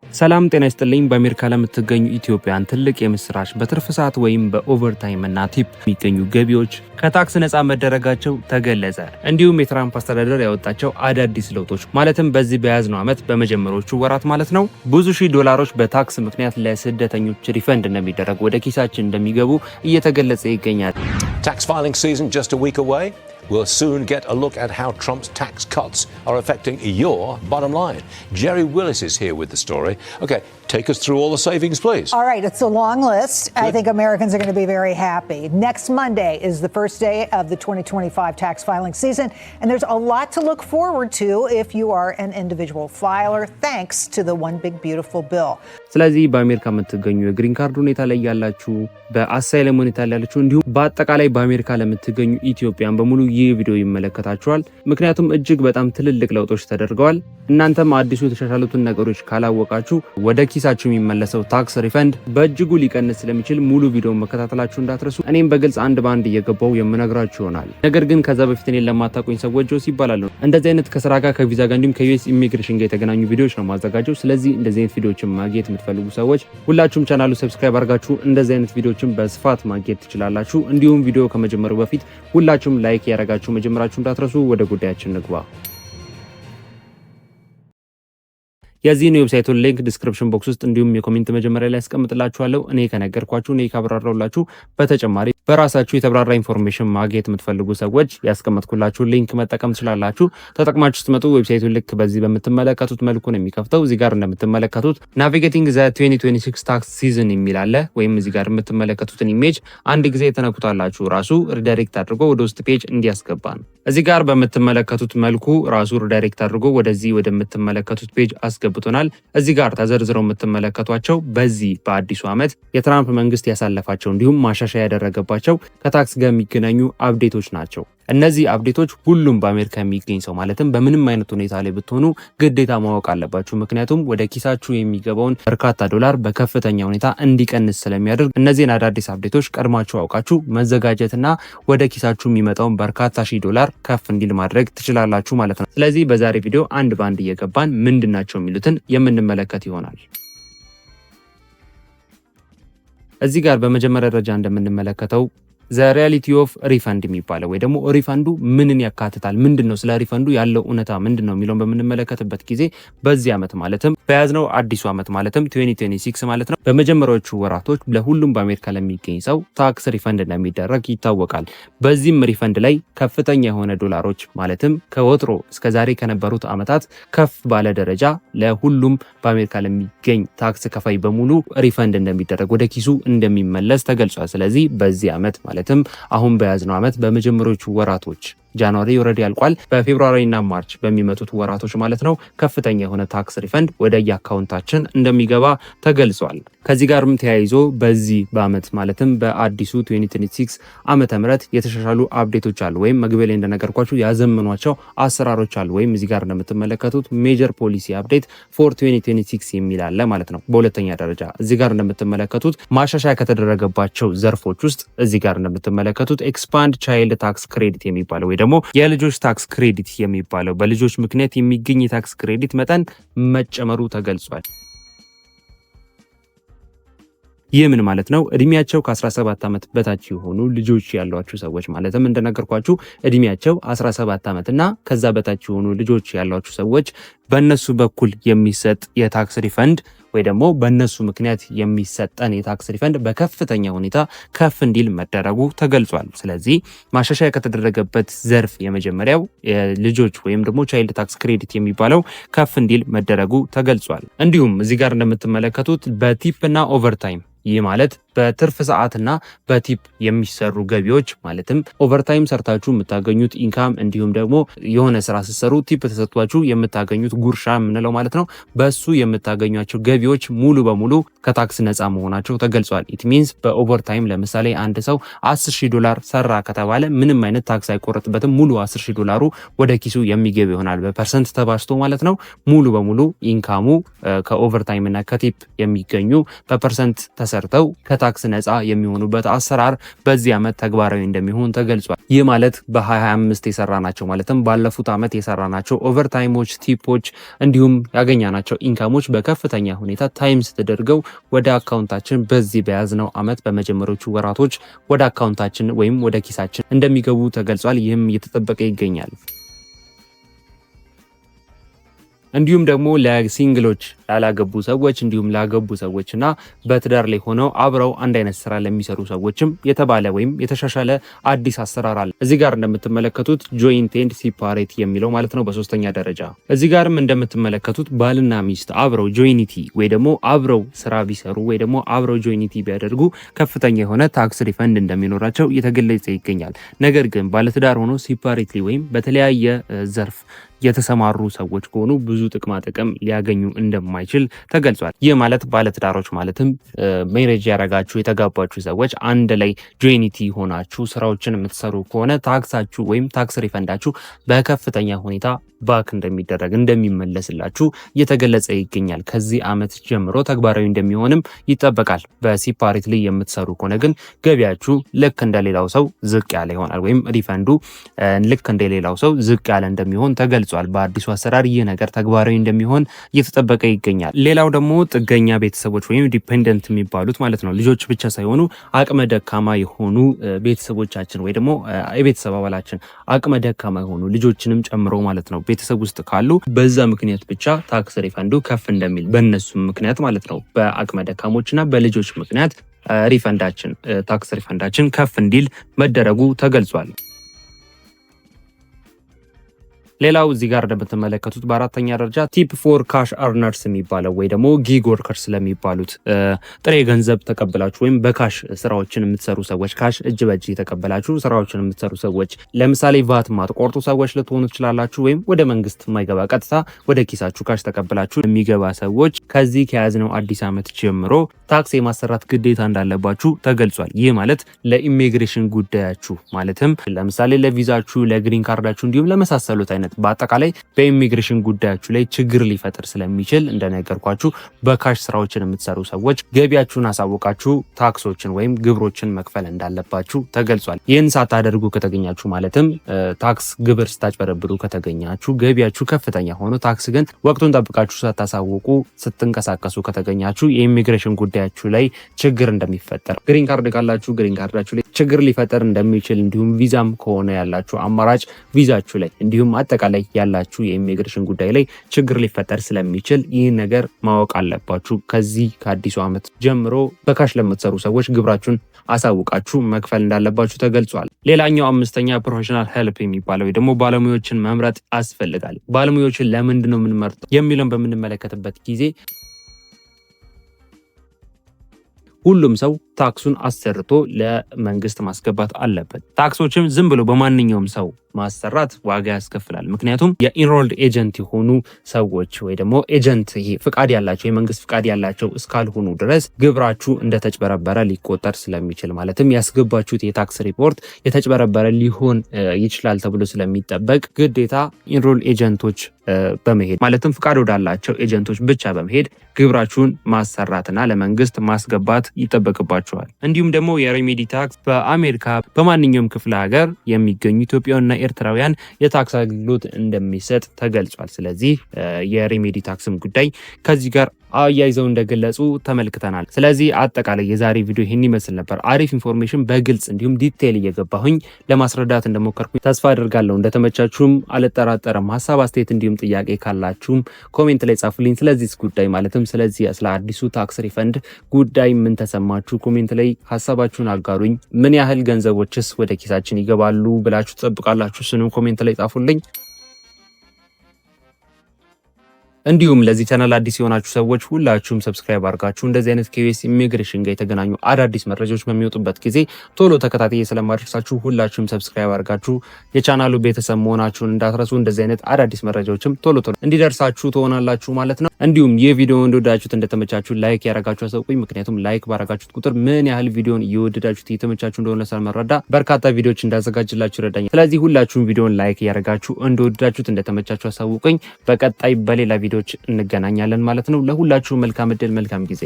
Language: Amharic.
ሰላም ጤና ይስጥልኝ። በአሜሪካ ለምትገኙ ኢትዮጵያን ትልቅ የምስራች በትርፍ ሰዓት ወይም በኦቨርታይም እና ቲፕ የሚገኙ ገቢዎች ከታክስ ነፃ መደረጋቸው ተገለጸ። እንዲሁም የትራምፕ አስተዳደር ያወጣቸው አዳዲስ ለውጦች ማለትም በዚህ በያዝነው ዓመት በመጀመሪያዎቹ ወራት ማለት ነው ብዙ ሺህ ዶላሮች በታክስ ምክንያት ለስደተኞች ሪፈንድ እንደሚደረግ ወደ ኪሳችን እንደሚገቡ እየተገለጸ ይገኛል። Tax filing season just a week away. We'll soon get a look at how Trump's tax cuts are affecting your bottom line. Jerry Willis is here with the story. Okay, take us through all the savings, please. All right, it's a long list. Good. I think Americans are going to be very happy. Next Monday is the first day of the 2025 tax filing season, and there's a lot to look forward to if you are an individual filer, thanks to the One Big Beautiful Bill. ስለዚህ በአሜሪካ የምትገኙ የግሪን ካርድ ሁኔታ ላይ ያላችሁ፣ በአሳይለም ሁኔታ ላይ ያላችሁ እንዲሁም በአጠቃላይ በአሜሪካ ለምትገኙ ኢትዮጵያን በሙሉ ይህ ቪዲዮ ይመለከታችኋል። ምክንያቱም እጅግ በጣም ትልልቅ ለውጦች ተደርገዋል። እናንተም አዲሱ የተሻሻሉትን ነገሮች ካላወቃችሁ ወደ ኪሳችሁ የሚመለሰው ታክስ ሪፈንድ በእጅጉ ሊቀንስ ስለሚችል ሙሉ ቪዲዮን መከታተላችሁ እንዳትረሱ። እኔም በግልጽ አንድ ባንድ እየገባው የምነግራችሁ ይሆናል። ነገር ግን ከዛ በፊት እኔን ለማታውቁኝ ሰዎች ጆስ ይባላል። እንደዚህ አይነት ከስራ ጋር ከቪዛ ጋር እንዲሁም ከዩኤስ ኢሚግሬሽን ጋር የተገናኙ ቪዲዮዎች ነው ማዘጋጀው። ስለዚህ እንደዚህ አይነት ቪዲዮዎችን ማግኘት የምትፈልጉ ሰዎች ሁላችሁም ቻናሉ ሰብስክራይብ አድርጋችሁ እንደዚህ አይነት ቪዲዮዎችን በስፋት ማግኘት ትችላላችሁ። እንዲሁም ቪዲዮ ከመጀመሩ በፊት ሁላችሁም ላይክ ያደረጋችሁ መጀመራችሁ እንዳትረሱ። ወደ ጉዳያችን ንግባ። የዚህን ዌብሳይቱን ሊንክ ዲስክሪፕሽን ቦክስ ውስጥ እንዲሁም የኮሜንት መጀመሪያ ላይ ያስቀምጥላችኋለሁ። እኔ ከነገርኳችሁ እኔ ካብራራውላችሁ በተጨማሪ በራሳችሁ የተብራራ ኢንፎርሜሽን ማግኘት የምትፈልጉ ሰዎች ያስቀመጥኩላችሁ ሊንክ መጠቀም ትችላላችሁ። ተጠቅማችሁ ስትመጡ ዌብሳይቱን ልክ በዚህ በምትመለከቱት መልኩ ነው የሚከፍተው። እዚህ ጋር እንደምትመለከቱት ናቪጌቲንግ ዘ 2026 ታክስ ሲዝን የሚል አለ። ወይም እዚህ ጋር የምትመለከቱትን ኢሜጅ አንድ ጊዜ ተነኩታላችሁ ራሱ ሪዳይሬክት አድርጎ ወደ ውስጥ ፔጅ እንዲያስገባ ነው። እዚህ ጋር በምትመለከቱት መልኩ ራሱ ሪዳይሬክት አድርጎ ወደዚህ ወደምትመለከቱት ፔጅ አስገብቶናል። እዚህ ጋር ተዘርዝረው የምትመለከቷቸው በዚህ በአዲሱ ዓመት የትራምፕ መንግስት ያሳለፋቸው እንዲሁም ማሻሻያ ያደረገባቸው ከታክስ ጋር የሚገናኙ አፕዴቶች ናቸው። እነዚህ አፕዴቶች ሁሉም በአሜሪካ የሚገኝ ሰው ማለትም በምንም አይነት ሁኔታ ላይ ብትሆኑ ግዴታ ማወቅ አለባችሁ። ምክንያቱም ወደ ኪሳችሁ የሚገባውን በርካታ ዶላር በከፍተኛ ሁኔታ እንዲቀንስ ስለሚያደርግ እነዚህን አዳዲስ አፕዴቶች ቀድማችሁ አውቃችሁ መዘጋጀትና ወደ ኪሳችሁ የሚመጣውን በርካታ ሺህ ዶላር ከፍ እንዲል ማድረግ ትችላላችሁ ማለት ነው። ስለዚህ በዛሬ ቪዲዮ አንድ ባንድ እየገባን ምንድናቸው የሚሉትን የምንመለከት ይሆናል። እዚህ ጋር በመጀመሪያ ደረጃ እንደምንመለከተው ዘ ሪያሊቲ ኦፍ ሪፈንድ የሚባለው ወይ ደግሞ ሪፈንዱ ምንን ያካትታል፣ ምንድነው፣ ስለ ሪፈንዱ ያለው እውነታ ምንድነው የሚለውን በምንመለከትበት ጊዜ በዚህ ዓመት ማለትም በያዝነው አዲሱ ዓመት ማለትም 2026 ማለት ነው በመጀመሪያዎቹ ወራቶች ለሁሉም በአሜሪካ ለሚገኝ ሰው ታክስ ሪፈንድ እንደሚደረግ ይታወቃል። በዚህም ሪፈንድ ላይ ከፍተኛ የሆነ ዶላሮች ማለትም ከወትሮ እስከዛሬ ከነበሩት ዓመታት ከፍ ባለ ደረጃ ለሁሉም በአሜሪካ ለሚገኝ ታክስ ከፋይ በሙሉ ሪፈንድ እንደሚደረግ ወደ ኪሱ እንደሚመለስ ተገልጿል። ስለዚህ በዚህ ዓመት ማለትም አሁን በያዝነው ዓመት በመጀመሪያዎቹ ወራቶች ጃንዋሪ ኦልሬዲ ያልቋል፣ በፌብሩዋሪና ማርች በሚመጡት ወራቶች ማለት ነው ከፍተኛ የሆነ ታክስ ሪፈንድ ወደ የአካውንታችን እንደሚገባ ተገልጿል። ከዚህ ጋርም ተያይዞ በዚህ በዓመት ማለትም በአዲሱ 2026 ዓመተ ምህረት የተሻሻሉ አፕዴቶች አሉ፣ ወይም መግቢያ ላይ እንደነገርኳችሁ ያዘመኗቸው አሰራሮች አሉ። ወይም እዚህ ጋር እንደምትመለከቱት ሜጀር ፖሊሲ አፕዴት ፎር 2026 የሚል አለ ማለት ነው። በሁለተኛ ደረጃ እዚህ ጋር እንደምትመለከቱት ማሻሻያ ከተደረገባቸው ዘርፎች ውስጥ እዚህ ጋር እንደምትመለከቱት ኤክስፓንድ ቻይልድ ታክስ ክሬዲት የሚባለው ደግሞ የልጆች ታክስ ክሬዲት የሚባለው በልጆች ምክንያት የሚገኝ የታክስ ክሬዲት መጠን መጨመሩ ተገልጿል። ይህ ምን ማለት ነው? እድሜያቸው ከ17 ዓመት በታች የሆኑ ልጆች ያሏችሁ ሰዎች ማለትም እንደነገርኳችሁ እድሜያቸው 17 ዓመት እና ከዛ በታች የሆኑ ልጆች ያሏችሁ ሰዎች በእነሱ በኩል የሚሰጥ የታክስ ሪፈንድ ወይ ደግሞ በእነሱ ምክንያት የሚሰጠን የታክስ ሪፈንድ በከፍተኛ ሁኔታ ከፍ እንዲል መደረጉ ተገልጿል። ስለዚህ ማሻሻያ ከተደረገበት ዘርፍ የመጀመሪያው ልጆች ወይም ደግሞ ቻይልድ ታክስ ክሬዲት የሚባለው ከፍ እንዲል መደረጉ ተገልጿል። እንዲሁም እዚህ ጋር እንደምትመለከቱት በቲፕ እና ኦቨርታይም ይህ ማለት በትርፍ ሰዓትና በቲፕ የሚሰሩ ገቢዎች ማለትም ኦቨርታይም ሰርታችሁ የምታገኙት ኢንካም እንዲሁም ደግሞ የሆነ ስራ ስትሰሩ ቲፕ ተሰጥቷችሁ የምታገኙት ጉርሻ የምንለው ማለት ነው። በሱ የምታገኟቸው ገቢዎች ሙሉ በሙሉ ከታክስ ነፃ መሆናቸው ተገልጿል። ኢት ሚንስ በኦቨርታይም ለምሳሌ አንድ ሰው 10,000 ዶላር ሰራ ከተባለ ምንም አይነት ታክስ አይቆረጥበትም። ሙሉ 10,000 ዶላሩ ወደ ኪሱ የሚገባ ይሆናል፣ በፐርሰንት ተባዝቶ ማለት ነው። ሙሉ በሙሉ ኢንካሙ ከኦቨርታይም እና ከቲፕ የሚገኙ በፐርሰንት ተሰርተው ከታክስ ነፃ የሚሆኑበት አሰራር በዚህ ዓመት ተግባራዊ እንደሚሆን ተገልጿል። ይህ ማለት በ2025 የሰራናቸው ማለትም ባለፉት ዓመት የሰራናቸው ኦቨርታይሞች፣ ቲፖች እንዲሁም ያገኛናቸው ኢንካሞች በከፍተኛ ሁኔታ ታይምስ ተደርገው ወደ አካውንታችን በዚህ በያዝነው ዓመት በመጀመሪያዎቹ ወራቶች ወደ አካውንታችን ወይም ወደ ኪሳችን እንደሚገቡ ተገልጿል። ይህም እየተጠበቀ ይገኛል። እንዲሁም ደግሞ ለሲንግሎች ላላገቡ ሰዎች እንዲሁም ላገቡ ሰዎች እና በትዳር ላይ ሆነው አብረው አንድ አይነት ስራ ለሚሰሩ ሰዎችም የተባለ ወይም የተሻሻለ አዲስ አሰራር አለ። እዚህ ጋር እንደምትመለከቱት ጆይንት ኤንድ ሲፓሬት የሚለው ማለት ነው በሶስተኛ ደረጃ። እዚህ ጋርም እንደምትመለከቱት ባልና ሚስት አብረው ጆይኒቲ ወይ ደግሞ አብረው ስራ ቢሰሩ ወይ ደግሞ አብረው ጆይኒቲ ቢያደርጉ ከፍተኛ የሆነ ታክስ ሪፈንድ እንደሚኖራቸው እየተገለጸ ይገኛል። ነገር ግን ባለትዳር ሆኖ ሲፓሬትሊ ወይም በተለያየ ዘርፍ የተሰማሩ ሰዎች ከሆኑ ብዙ ጥቅማ ጥቅም ሊያገኙ እንደማይችል ተገልጿል። ይህ ማለት ባለትዳሮች ማለትም ሜሬጅ ያረጋችሁ የተጋባችሁ ሰዎች አንድ ላይ ጆይኒቲ ሆናችሁ ስራዎችን የምትሰሩ ከሆነ ታክሳችሁ ወይም ታክስ ሪፈንዳችሁ በከፍተኛ ሁኔታ ባክ እንደሚደረግ እንደሚመለስላችሁ እየተገለጸ ይገኛል። ከዚህ ዓመት ጀምሮ ተግባራዊ እንደሚሆንም ይጠበቃል። በሲፓሬትሊ የምትሰሩ ከሆነ ግን ገቢያችሁ ልክ እንደሌላው ሰው ዝቅ ያለ ይሆናል ወይም ሪፈንዱ ልክ እንደሌላው ሰው ዝቅ ያለ እንደሚሆን ተገልጿል። በአዲሱ አሰራር ይህ ነገር ተግባራዊ እንደሚሆን እየተጠበቀ ይገኛል። ሌላው ደግሞ ጥገኛ ቤተሰቦች ወይም ዲፔንደንት የሚባሉት ማለት ነው ልጆች ብቻ ሳይሆኑ አቅመ ደካማ የሆኑ ቤተሰቦቻችን ወይ ደግሞ የቤተሰብ አባላችን አቅመ ደካማ የሆኑ ልጆችንም ጨምሮ ማለት ነው ቤተሰብ ውስጥ ካሉ በዛ ምክንያት ብቻ ታክስ ሪፈንዱ ከፍ እንደሚል በእነሱም ምክንያት ማለት ነው በአቅመ ደካሞችና በልጆች ምክንያት ሪፈንዳችን ታክስ ሪፈንዳችን ከፍ እንዲል መደረጉ ተገልጿል። ሌላው እዚህ ጋር እንደምትመለከቱት በአራተኛ ደረጃ ቲፕ ፎር ካሽ አርነርስ የሚባለው ወይ ደግሞ ጊግ ወርከርስ ለሚባሉት ጥሬ ገንዘብ ተቀበላችሁ ወይም በካሽ ስራዎችን የምትሰሩ ሰዎች ካሽ እጅ በእጅ የተቀበላችሁ ስራዎችን የምትሰሩ ሰዎች ለምሳሌ ቫት ማትቆርጡ ሰዎች ልትሆኑ ትችላላችሁ። ወይም ወደ መንግስት የማይገባ ቀጥታ ወደ ኪሳችሁ ካሽ ተቀበላችሁ የሚገባ ሰዎች ከዚህ ከያዝነው አዲስ ዓመት ጀምሮ ታክስ የማሰራት ግዴታ እንዳለባችሁ ተገልጿል። ይህ ማለት ለኢሚግሬሽን ጉዳያችሁ ማለትም ለምሳሌ ለቪዛችሁ፣ ለግሪን ካርዳችሁ እንዲሁም ለመሳሰሉት አይነት በአጠቃላይ በኢሚግሬሽን ጉዳያችሁ ላይ ችግር ሊፈጥር ስለሚችል እንደነገርኳችሁ በካሽ ስራዎችን የምትሰሩ ሰዎች ገቢያችሁን አሳውቃችሁ ታክሶችን ወይም ግብሮችን መክፈል እንዳለባችሁ ተገልጿል። ይህን ሳታደርጉ ከተገኛችሁ ማለትም ታክስ ግብር ስታጭበረብሩ ከተገኛችሁ ገቢያችሁ ከፍተኛ ሆኖ ታክስ ግን ወቅቱን ጠብቃችሁ ሳታሳውቁ ስትንቀሳቀሱ ከተገኛችሁ የኢሚግሬሽን ጉዳያችሁ ላይ ችግር እንደሚፈጠር፣ ግሪን ካርድ ካላችሁ ግሪን ካርዳችሁ ላይ ችግር ሊፈጠር እንደሚችል እንዲሁም ቪዛም ከሆነ ያላችሁ አማራጭ ቪዛችሁ ላይ እንዲሁም አጠቃላይ ያላችሁ የኢሚግሬሽን ጉዳይ ላይ ችግር ሊፈጠር ስለሚችል ይህ ነገር ማወቅ አለባችሁ። ከዚህ ከአዲሱ ዓመት ጀምሮ በካሽ ለምትሰሩ ሰዎች ግብራችሁን አሳውቃችሁ መክፈል እንዳለባችሁ ተገልጿል። ሌላኛው አምስተኛ ፕሮፌሽናል ሄልፕ የሚባለው ደግሞ ባለሙያዎችን መምረጥ ያስፈልጋል። ባለሙያዎችን ለምንድን ነው የምንመርጠው የሚለውን በምንመለከትበት ጊዜ ሁሉም ሰው ታክሱን አሰርቶ ለመንግስት ማስገባት አለበት። ታክሶችም ዝም ብሎ በማንኛውም ሰው ማሰራት ዋጋ ያስከፍላል። ምክንያቱም የኢንሮልድ ኤጀንት የሆኑ ሰዎች ወይ ደግሞ ኤጀንት ይሄ ፍቃድ ያላቸው የመንግስት ፍቃድ ያላቸው እስካልሆኑ ድረስ ግብራችሁ እንደተጭበረበረ ሊቆጠር ስለሚችል ማለትም ያስገባችሁት የታክስ ሪፖርት የተጭበረበረ ሊሆን ይችላል ተብሎ ስለሚጠበቅ ግዴታ ኢንሮልድ ኤጀንቶች በመሄድ ማለትም ፍቃድ ወዳላቸው ኤጀንቶች ብቻ በመሄድ ግብራችሁን ማሰራትና ለመንግስት ማስገባት ይጠበቅባቸዋል። እንዲሁም ደግሞ የሬሜዲ ታክስ በአሜሪካ በማንኛውም ክፍለ ሀገር የሚገኙ ኢትዮጵያውያንና ኤርትራውያን የታክስ አገልግሎት እንደሚሰጥ ተገልጿል። ስለዚህ የሬሜዲ ታክስም ጉዳይ ከዚህ ጋር አያይዘው እንደገለጹ ተመልክተናል። ስለዚህ አጠቃላይ የዛሬ ቪዲዮ ይህን ይመስል ነበር። አሪፍ ኢንፎርሜሽን በግልጽ እንዲሁም ዲቴይል እየገባሁኝ ለማስረዳት እንደሞከርኩኝ ተስፋ አድርጋለሁ። እንደተመቻችሁም አልጠራጠርም። ሀሳብ አስተያየት፣ እንዲሁም ጥያቄ ካላችሁም ኮሜንት ላይ ጻፉልኝ። ስለዚህ ጉዳይ ማለትም ስለዚህ ስለ አዲሱ ታክስ ሪፈንድ ጉዳይ ምን ተሰማችሁ? ኮሜንት ላይ ሀሳባችሁን አጋሩኝ። ምን ያህል ገንዘቦችስ ወደ ኪሳችን ይገባሉ ብላችሁ ትጠብቃላችሁ? እሱንም ኮሜንት ላይ ጻፉልኝ። እንዲሁም ለዚህ ቻናል አዲስ የሆናችሁ ሰዎች ሁላችሁም ሰብስክራይብ አድርጋችሁ እንደዚህ አይነት ከዩኤስ ኢሚግሬሽን ጋር የተገናኙ አዳዲስ መረጃዎች በሚወጡበት ጊዜ ቶሎ ተከታታይ ስለማድረሳችሁ ሁላችሁም ሰብስክራይብ አድርጋችሁ የቻናሉ ቤተሰብ መሆናችሁን እንዳትረሱ። እንደዚህ አይነት አዳዲስ መረጃዎችም ቶሎ እንዲደርሳችሁ ትሆናላችሁ ማለት ነው። እንዲሁም ይህ ቪዲዮ እንደወደዳችሁት እንደተመቻችሁ ላይክ ያረጋችሁ አሳውቁኝ። ምክንያቱም ላይክ ባረጋችሁት ቁጥር ምን ያህል ቪዲዮን እየወደዳችሁት እየተመቻችሁ እንደሆነ ስለመረዳ በርካታ ቪዲዮዎች እንዳዘጋጅላችሁ ይረዳኛል። ስለዚህ ሁላችሁም ቪዲዮን ላይክ ያረጋችሁ እንደወደዳችሁት እንደተመቻችሁ አሳውቁኝ። በቀጣይ በሌላ ቪዲዮዎች እንገናኛለን ማለት ነው። ለሁላችሁ መልካም እድል፣ መልካም ጊዜ።